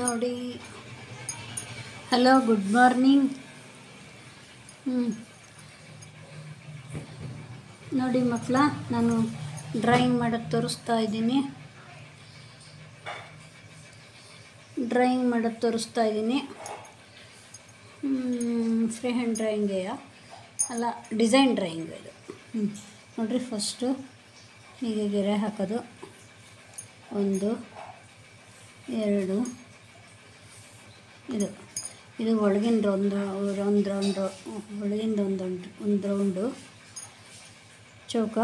ನೋಡಿ. Hello, good morning. ನೋಡಿ ಮಕ್ಕಳ, ನಾನು ಡ್ರಾಯಿಂಗ್ ಮಾಡೋದು ತೋರಿಸ್ತಾ ಇದ್ದೀನಿ. ಫ್ರೀ ಹ್ಯಾಂಡ್ ಡ್ರಾಯಿಂಗೇಯ ಅಲ್ಲ, ಡಿಸೈನ್ ಡ್ರಾಯಿಂಗ್ ಇದು. ನೋಡಿರಿ, ಫಸ್ಟು ಹೀಗೆ ಗೆರೆ ಹಾಕೋದು. 1 2 ಇದು ಒಳಗಿಂದ ಒಂದು ಒಳಗಿಂದ ಒಂದು ರೌಂಡು ಚೌಕ.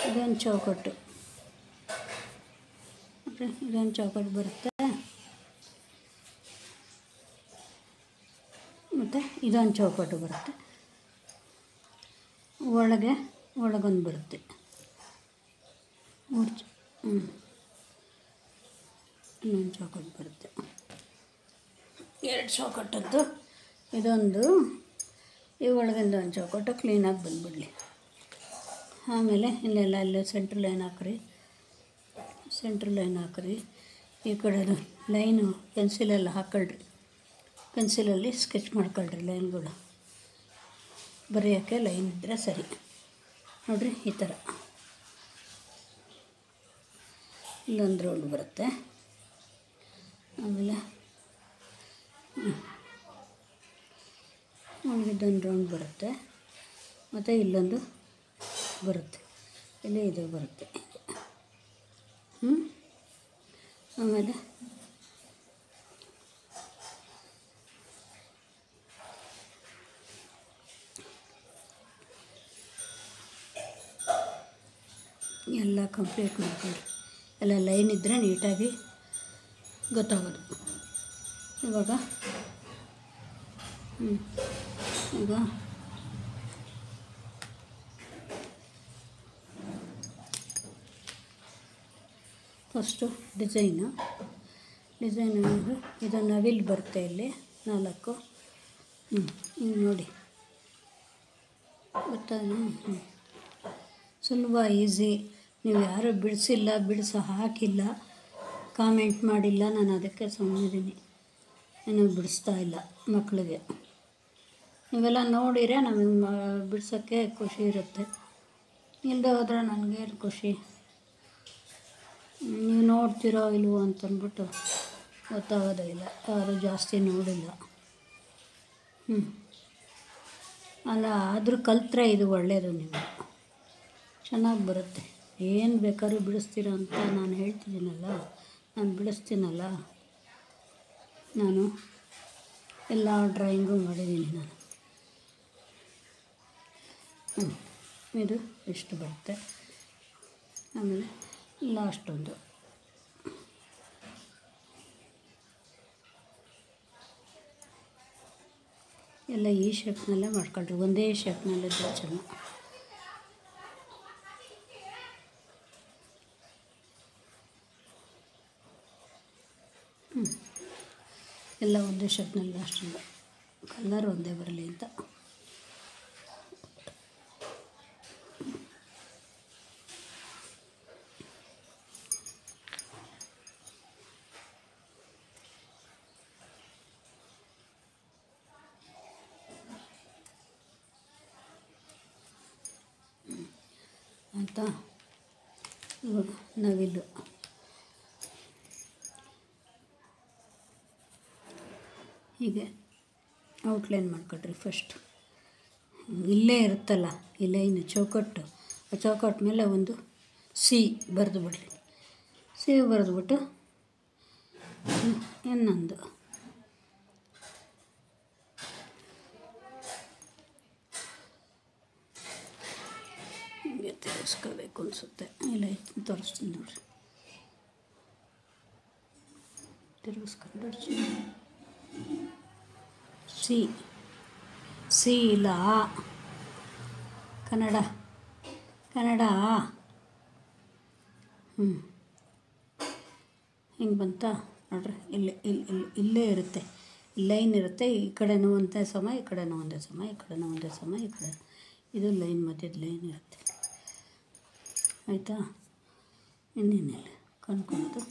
ಇದೊಂದು ಚೌಕಟ್ಟು. ಇದೊಂದು ಚೌಕಟ್ಟು ಬರುತ್ತೆ. ಮತ್ತು ಇದೊಂದು ಚೌಕಟ್ಟು ಬರುತ್ತೆ. ಒಳಗೊಂದು ಬರುತ್ತೆ. ಇನ್ನೊಂದು ಚೌಕಟ್ಟು ಬರುತ್ತೆ. 2 ಚೌಕಟ್ಟದ್ದು ಇದೊಂದು, ಈ ಒಳಗಿಂದ ಒಂದು ಚೌಕಟ್ಟು ಕ್ಲೀನಾಗಿ ಬಂದುಬಿಡಲಿ. ಆಮೇಲೆ ಇಲ್ಲೆಲ್ಲ ಸೆಂಟ್ರ್ ಲೈನ್ ಹಾಕ್ರಿ. ಈ ಕಡೆದು ಲೈನು ಪೆನ್ಸಿಲೆಲ್ಲ ಹಾಕ್ಕೊಳ್ರಿ. ಪೆನ್ಸಿಲಲ್ಲಿ ಸ್ಕೆಚ್ ಮಾಡ್ಕೊಳ್ರಿ ಲೈನ್ಗಳು. ಬರೆಯೋಕ್ಕೆ ಲೈನ್ ಇದ್ದರೆ ಸರಿ. ನೋಡಿರಿ, ಈ ಥರ ಇಲ್ಲೊಂದು ರೌಂಡ್ ಬರುತ್ತೆ. ಆಮೇಲೆ ಒಳಗಿದ್ದೊಂದು ರೌಂಡ್ ಬರುತ್ತೆ. ಮತ್ತು ಇಲ್ಲೊಂದು ಬರುತ್ತೆ. ಇಲ್ಲಿ ಇದು ಬರುತ್ತೆ. ಆಮೇಲೆ ಎಲ್ಲ ಕಂಪ್ಲೀಟ್ ಮಾಡ್ಕೊಳ್ಳಿ. ಎಲ್ಲ ಲೈನ್ ಇದ್ದರೆ ನೀಟಾಗಿ ಗೊತ್ತಾಗೋದು. ಈಗ ಫಸ್ಟು ಡಿಸೈನು ಇದು ನವಿಲು ಬರುತ್ತೆ. ಇಲ್ಲಿ 4 ಹಿಂಗೆ ನೋಡಿ, ಗೊತ್ತಾಗ ಸುಲಭ, ಈಸಿ. ನೀವು ಯಾರೂ ಬಿಡಿಸೋ ಹಾಕಿಲ್ಲ, ಕಾಮೆಂಟ್ ಮಾಡಿಲ್ಲ. ನಾನು ಅದಕ್ಕೆ ಸುಮ್ಮನಿದ್ದೀನಿ. ನಾನು ಬಿಡಿಸ್ತಾ ಇಲ್ಲ ಮಕ್ಕಳಿಗೆ. ನೀವೆಲ್ಲ ನೋಡಿದರೆ ನಮಗೆ ಬಿಡ್ಸೋಕ್ಕೆ ಖುಷಿ ಇರುತ್ತೆ. ಇಲ್ಲದೆ ಹೋದರೆ ನನಗೇನು ಖುಷಿ? ನೀವು ನೋಡ್ತಿರೋ ಇಲ್ವೋ ಅಂತಂದ್ಬಿಟ್ಟು ಗೊತ್ತಾಗೋದೇ ಇಲ್ಲ. ಯಾರೂ ಜಾಸ್ತಿ ನೋಡಿಲ್ಲ. ಅಲ್ಲ, ಆದರೂ ಕಲಿತ್ರೆ ಇದು ಒಳ್ಳೆಯದು. ನಿಮಗೆ ಚೆನ್ನಾಗಿ ಬರುತ್ತೆ. ಏನು ಬೇಕಾದ್ರೂ ಬಿಡಿಸ್ತೀರ ಅಂತ ನಾನು ಹೇಳ್ತಿದ್ದೀನಲ್ಲ, ನಾನು ಬಿಡಿಸ್ತೀನಲ್ಲ. ನಾನು ಎಲ್ಲ ಡ್ರಾಯಿಂಗು ಮಾಡಿದ್ದೀನಿ ನಾನು. ಇದು ಇಷ್ಟು ಬರುತ್ತೆ. ಆಮೇಲೆ ಲಾಸ್ಟೊಂದು ಎಲ್ಲ ಈ ಶೇಪ್ನಲ್ಲೇ ಮಾಡ್ಕೊಳ್ರಿ. ಒಂದೇ ಶೇಪ್ನಲ್ಲಿದ್ದರೆ ಚೆನ್ನಾಗಿ. ಎಲ್ಲ ಒಂದೇ ಶೇಪ್ನಲ್ಲಿ ಅಷ್ಟೊಂದು ಕಲರ್ ಒಂದೇ ಬರಲಿ ಅಂತ. ಆಯಿತಾ? ಇವಾಗ ನವಿಲು ಹೀಗೆ ಔಟ್ಲೈನ್ ಮಾಡ್ಕೊಳ್ರಿ. ಫಸ್ಟ್ ಇಲ್ಲೇ ಇರುತ್ತಲ್ಲ ಈ ಲೈನು ಚೌಕಟ್ಟು, ಆ ಚೌಕಟ್ಟು ಮೇಲೆ ಒಂದು ಸಿ ಬರೆದು ಬಿಡ್ರಿ. ಸಿ ಬರೆದ್ಬಿಟ್ಟು ಇನ್ನೊಂದು ಹೀಗೆ ತಿರ್ಗಿಸ್ಕೋಬೇಕು ಅನಿಸುತ್ತೆ. ಇಲ್ಲ, ತೋರಿಸ್ತೀನಿ ನೋಡಿರಿ. ತಿರ್ಗಿಸ್ಕೊಂಡು ಸಿ ಇಲ್ಲ, ಕನ್ನಡ ಹಿಂಗೆ ಬಂತಾ ನೋಡ್ರಿ. ಇಲ್ಲೇ ಇರುತ್ತೆ. ಲೈನ್ ಇರುತ್ತೆ, ಈ ಕಡೆನೂ ಒಂದೇ ಸಮ, ಈ ಕಡೆನೂ ಒಂದೇ ಸಮ, ಈ ಕಡೆನೂ ಒಂದೇ ಸಮ, ಈ ಕಡೆ ಇದು ಲೈನ್ ಮಧ್ಯದ ಲೈನ್ ಇರುತ್ತೆ. ಆಯಿತಾ? ಇನ್ನೇನಿಲ್ಲ, ಕಣ್ಕೊಳ್ಳೋದು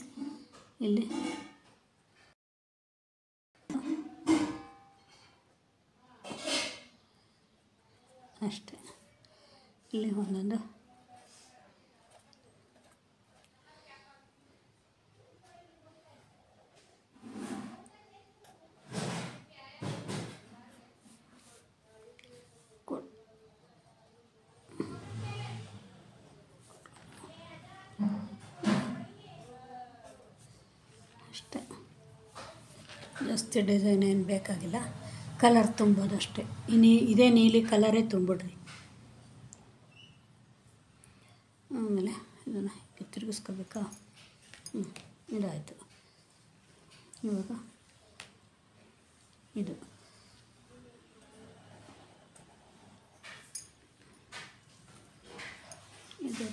ಇಲ್ಲಿ ಅಷ್ಟೇ. ಇಲ್ಲಿ ಒಂದೊಂದು ಅಷ್ಟೇ, ಜಾಸ್ತಿ ಡಿಸೈನ್ ಏನು ಬೇಕಾಗಿಲ್ಲ, ಕಲರ್ ತುಂಬೋದು ಅಷ್ಟೇ. ಇದೇ ನೀಲಿ ಕಲರೇ ತುಂಬಿಡ್ರಿ. ಆಮೇಲೆ ಇದನ್ನು ತಿರುಗಿಸ್ಕೋಬೇಕಾ? ಇದಾಯಿತು. ಇವಾಗ ಇದು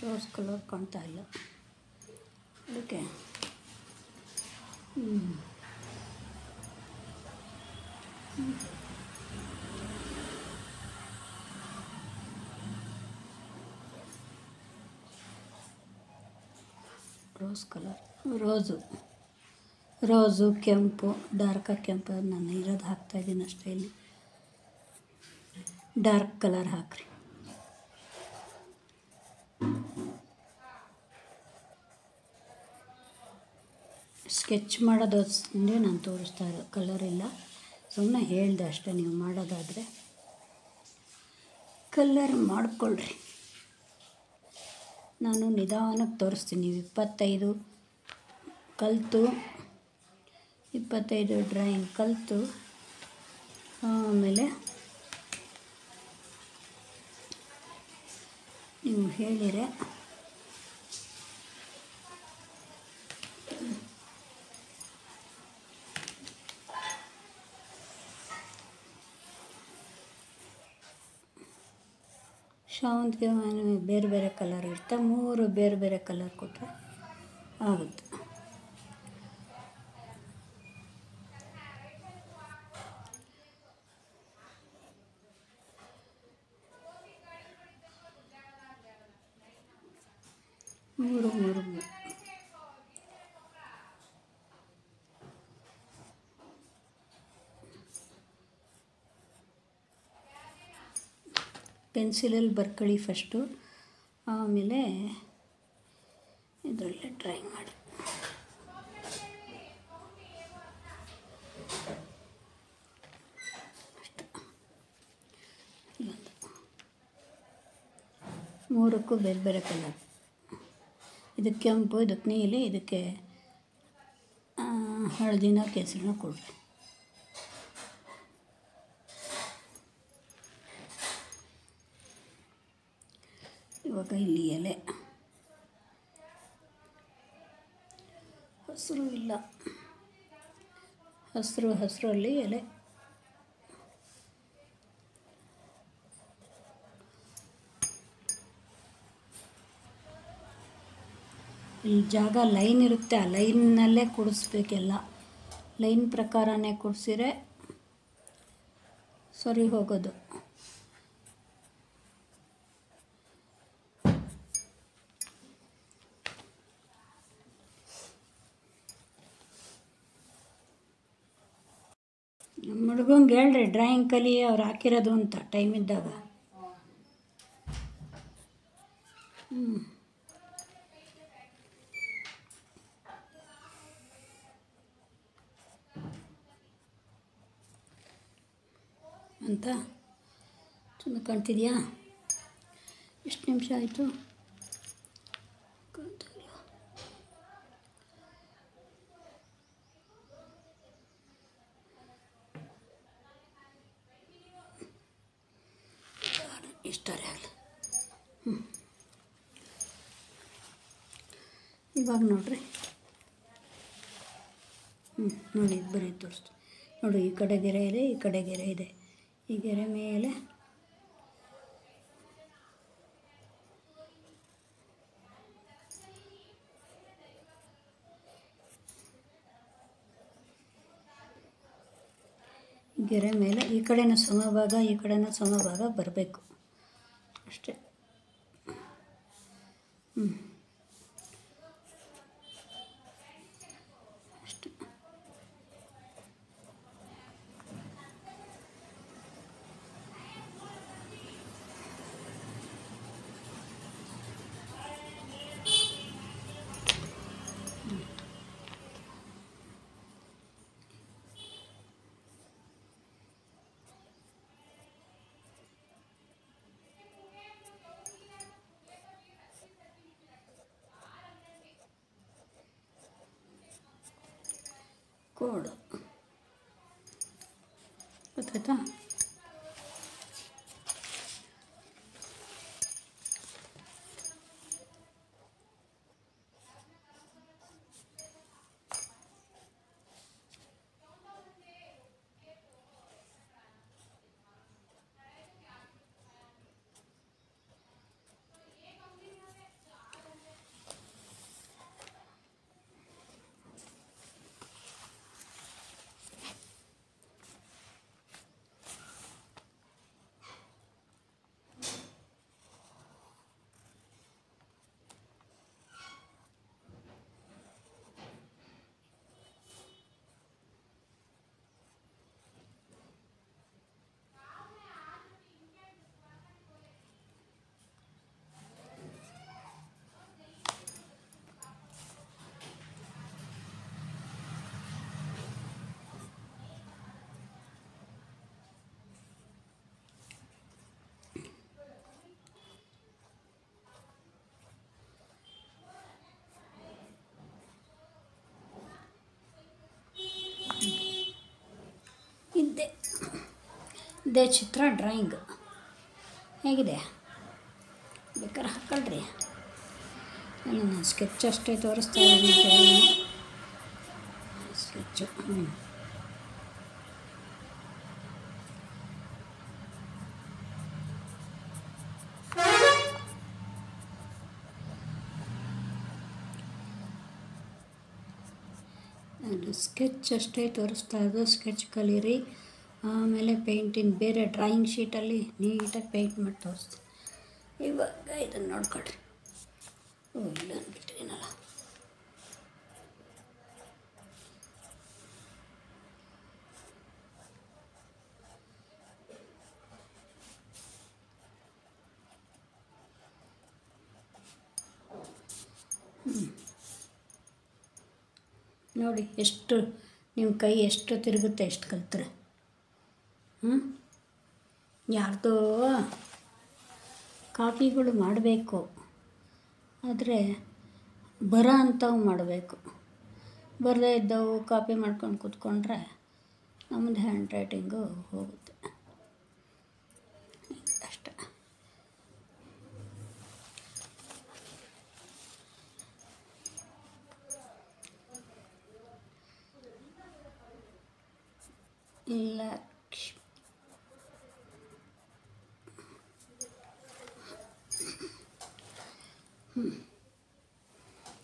ರೋಸ್ ಕಲರ್ ಕಾಣ್ತಾ ಇಲ್ಲ, ಅದಕ್ಕೆ ರೋಸ್ ಕಲರ್, ರೋಸು ಕೆಂಪು, ಡಾರ್ಕ ಕೆಂಪು ನಾನು ಇರೋದು ಹಾಕ್ತಾಯಿದ್ದೀನಿ ಅಷ್ಟೇ. ಇಲ್ಲಿ ಡಾರ್ಕ್ ಕಲರ್ ಹಾಕ್ರಿ. ಸ್ಕೆಚ್ ಮಾಡೋದು ಅಂದರೆ ನಾನು ತೋರಿಸ್ತಾ ಇರೋದು, ಕಲರ್ ಇಲ್ಲ, ಸುಮ್ಮನೆ ಹೇಳಿದೆ ಅಷ್ಟೇ. ನೀವು ಮಾಡೋದಾದರೆ ಕಲರ್ ಮಾಡಿಕೊಳ್ಳ್ರಿ. ನಾನು ನಿಧಾನಕ್ಕೆ ತೋರಿಸ್ತೀನಿ. ನೀವು 25 ಕಲಿತು 25 ಡ್ರಾಯಿಂಗ್ ಕಲಿತು ಆಮೇಲೆ ನೀವು ಹೇಳಿರೆ ಶಾವಂತಿಗೆ ಬೇರೆ ಬೇರೆ ಕಲರ್ ಇರುತ್ತೆ, 3 ಬೇರೆ ಬೇರೆ ಕಲರ್ ಕೊಟ್ಟರೆ ಆಗುತ್ತೆ. ಮೂರು ಪೆನ್ಸಿಲಲ್ಲಿ ಬರ್ಕೊಳ್ಳಿ ಫಸ್ಟು, ಆಮೇಲೆ ಇದರಲ್ಲೇ ಡ್ರಾಯಿಂಗ್ ಮಾಡಿ. ಅಷ್ಟು, ಇಲ್ಲೊಂದು 3ಕ್ಕೂ ಬೇರೆ ಬೇರೆ ಕಲರ್. ಇದಕ್ಕೆ ಕೆಂಪು, ಇದಕ್ಕೆ ನೀಲಿ, ಇದಕ್ಕೆ ಹಳದಿನ ಕೇಸರಿನ ಕೊಡ್ರಿ. ಇವಾಗ ಇಲ್ಲಿ ಎಲೆ ಹಸಿರು ಇಲ್ಲ, ಹಸಿರಲ್ಲಿ ಎಲೆ ಇಲ್ಲಿ ಜಾಗ ಲೈನ್ ಇರುತ್ತೆ, ಆ ಲೈನ್ನಲ್ಲೇ ಕೂಡಿಸ್ಬೇಕೆಲ್ಲ. ಲೈನ್ ಪ್ರಕಾರನೇ ಕೂಡಿಸಿದ್ರೆ ಸರಿ ಹೋಗೋದು. ನಮ್ಮ ಹುಡುಗಂಗೆ ಹೇಳ್ರಿ ಡ್ರಾಯಿಂಗ್ ಕಲಿ, ಅವ್ರು ಹಾಕಿರೋದು ಅಂತ ಟೈಮ್ ಇದ್ದಾಗ. ಅಂತ ಚೆನ್ನಾಗಿ ಕಾಣ್ತಿದೆಯಾ? ಎಷ್ಟು ನಿಮಿಷ ಆಯಿತು? ಇಷ್ಟರೇ ಆಗಲಿ. ಇವಾಗ ನೋಡಿರಿ, ನೋಡಿ ಬರೀ ತೋರಿಸ್ತು ನೋಡಿ. ಈ ಕಡೆ ಗೆರೆ ಇದೆ, ಈ ಕಡೆ ಗೆರೆ ಇದೆ. ಈ ಗೆರೆ ಮೇಲೆ ಗೆರೆ ಮೇಲೆ ಈ ಕಡೆನೂ ಸಮಭಾಗ ಈ ಕಡೆನೂ ಸಮಭಾಗ ಬರಬೇಕು ಅಷ್ಟೇ. ಅಷ್ಟೇ. ಕೋಡು ಗೊತ್ತಾಯ್ತಾ? ಇದೇ ಚಿತ್ರ ಡ್ರಾಯಿಂಗ್ ಹೇಗಿದೆ ಬೇಕಾದ್ರೆ ಹಾಕೊಳ್ರಿ. ನಾನು ಸ್ಕೆಚ್ ಅಷ್ಟೇ ತೋರಿಸ್ತಾ ಇದ್ದೀನಿ. ಸ್ಕೆಚ್ಚು ಸ್ಕೆಚ್ ಅಷ್ಟೇ ತೋರಿಸ್ತಾ ಇರೋದು. ಸ್ಕೆಚ್ ಕಲೀರಿ, ಆಮೇಲೆ ಪೇಂಟಿಂಗ್ ಬೇರೆ ಡ್ರಾಯಿಂಗ್ ಶೀಟಲ್ಲಿ ನೀಟಾಗಿ ಪೇಂಟ್ ಮಾಡಿ ತೋರಿಸ್ತೀನಿ. ಇವಾಗ ಇದನ್ನು ನೋಡ್ಕೊಳ್ರಿ. ಇಲ್ಲ ಅಂದ್ಬಿಟ್ಟಿದ್ದೀನಲ್ಲ. ನೋಡಿ ಎಷ್ಟು ನಿಮ್ಮ ಕೈ ಎಷ್ಟು ತಿರುಗುತ್ತೆ, ಎಷ್ಟು ಕಲ್ತ್ರೆ. ಯಾರ್ದೋ ಕಾಪಿಗಳು ಮಾಡಬೇಕು, ಆದರೆ ಬರೋ ಅಂಥವು ಮಾಡಬೇಕು. ಬರದೇ ಇದ್ದವು ಕಾಪಿ ಮಾಡ್ಕೊಂಡು ಕೂತ್ಕೊಂಡ್ರೆ ನಮ್ಮದು ಹ್ಯಾಂಡ್ ರೈಟಿಂಗು ಹೋಗುತ್ತೆ ಅಷ್ಟೆ.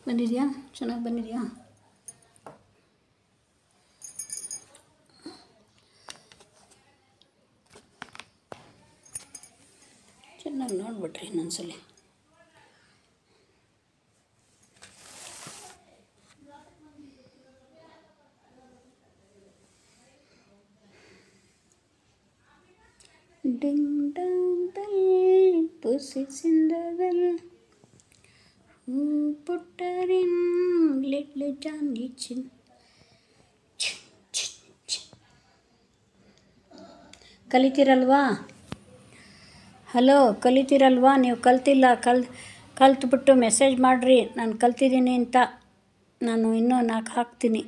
ಬಂದಿದೆಯಾ? ಚೆನ್ನಾಗಿ ಬಂದಿದೆಯಾ? ಚೆನ್ನಾಗಿ ನೋಡ್ಬಿಟ್ರಿ ಇನ್ನೊಂದ್ಸಲ. Ding dong bell, pussy's in the well. Who put her in little Johnny Chin? ಕಲಿತೀರಲ್ವಾ? ಹಲೋ, ಕಲಿತೀರಲ್ವಾ? ನೀವು ಕಲ್ತಿಲ್ಲ, ಕಲ್ತ್ಬಿಟ್ಟು ಮೆಸೇಜ್ ಮಾಡಿರಿ ನಾನು ಕಲ್ತಿದ್ದೀನಿ ಅಂತ. ನಾನು ಇನ್ನೂ 4 ಹಾಕ್ತೀನಿ.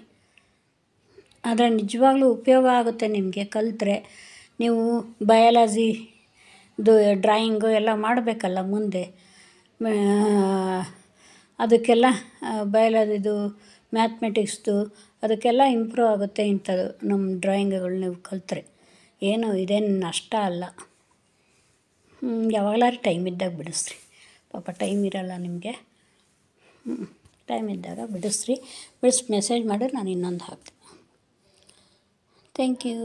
ಆದರೆ ನಿಜವಾಗ್ಲೂ ಉಪಯೋಗ ಆಗುತ್ತೆ ನಿಮಗೆ ಕಲಿತ್ರೆ. ನೀವು ಬಯಾಲಜಿದು ಡ್ರಾಯಿಂಗು ಎಲ್ಲ ಮಾಡಬೇಕಲ್ಲ ಮುಂದೆ. ಅದಕ್ಕೆಲ್ಲ ಬಯಾಲಜಿದು ಮ್ಯಾಥಮೆಟಿಕ್ಸ್ದು ಅದಕ್ಕೆಲ್ಲ ಇಂಪ್ರೂವ್ ಆಗುತ್ತೆ ಇಂಥದ್ದು ನಮ್ಮ ಡ್ರಾಯಿಂಗ್ಗಳು ನೀವು ಕಲಿತ್ರೆ. ಏನು ಇದೇನು ನಷ್ಟ ಅಲ್ಲ. ಯಾವಾಗಲಾರು ಟೈಮ್ ಇದ್ದಾಗ ಬಿಡಿಸ್ರಿ. ಪಾಪ ಟೈಮ್ ಇರೋಲ್ಲ ನಿಮಗೆ. ಟೈಮ್ ಇದ್ದಾಗ ಬಿಡಿಸ್ರಿ. ಬಿಡಿಸಿ ಮೆಸೇಜ್ ಮಾಡಿದ್ರೆ ನಾನು ಇನ್ನೊಂದು ಹಾಕ್ತೀನಿ. Thank you.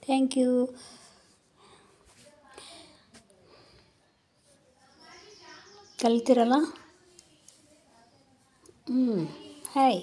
Thank you. ಕಲಿತಿರಲ್ಲ. ಹಾಯ್.